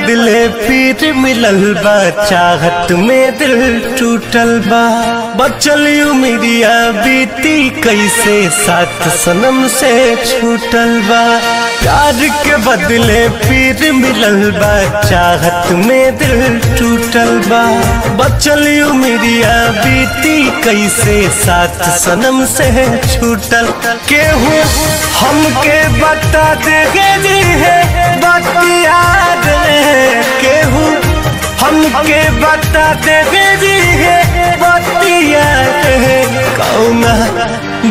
बदले फिर मिलल बा, चाहत में दिल टूटल बा। बचल उमिरिया बीती कैसे साथ सनम से छूटल बा। प्यार के बदले फिर मिलल बा, चाहत में दिल टूटल बा। बचल उमिरिया बीती कैसे साथ सनम से छूटल। केहू हमके बता देगे जी है बतिया रे, केहू हमके बता देगे जी है बतिया रे। कौना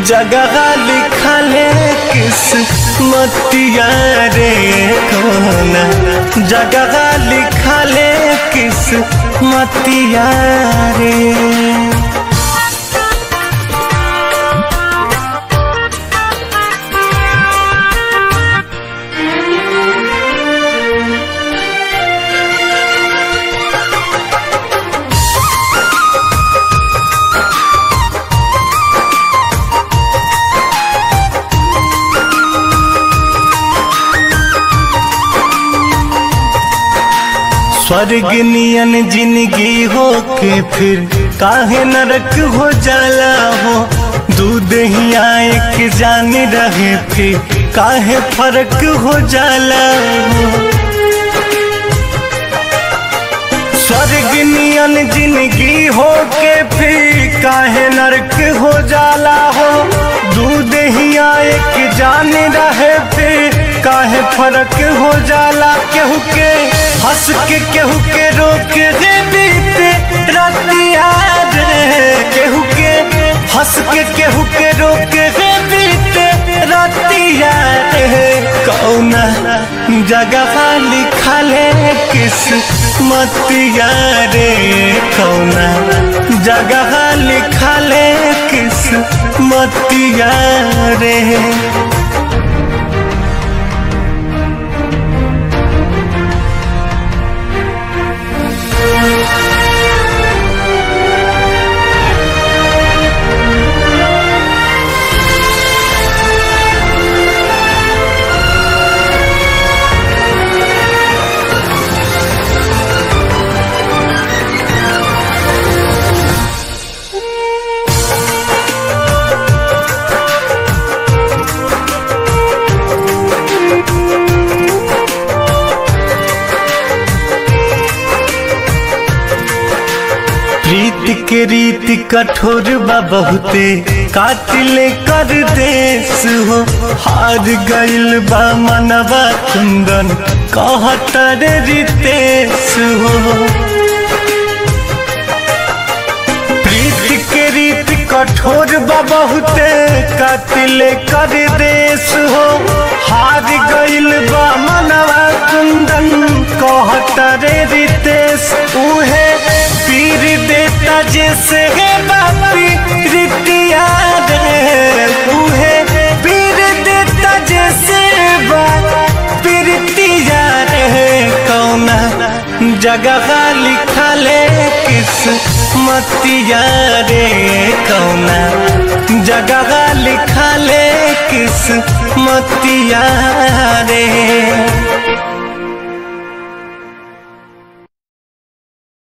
जगह लिखले किस्मतिया रे, कौना जगह लिखले किस्मतिया रे। स्वर्ग नियन जिंदगी हो के फिर काहे नरक हो जाला हो। दूध ही आए जान रहे फिर काहे फर्क हो जाला हो। स्वर्ग नियन जिंदगी हो के फिर काहे नरक हो जाला हो। दूध ही आए जान रहे फिर काहे फर्क हो जाला। केहू के हंस के केहू के रोक दे बीते रातिया रे, केहू के हंस के केहू के रोक दे बीते रातिया रे। कौना जगह लिखले किस्मतिया रे, कौना जगह लिखले किस्मतिया रे। प्रीत के रीत कठोर बा बहुते, कातिल कर देश हो। हार गइल बा मनवा कुंदन कहतर रितेश हो। प्रीत के रीत कठोर बा बहुते, कातिल कर देश हो। हार गइल बा मनवा कुंदन कहतर रितेश। उहे पीर देता जैसे है बापी रितिया रे, उहे पीर देता जैसे बापी रितिया रे। कौना जगह लिखले किस्मतिया रे, कौना जगह लिखले किस्मतिया रे।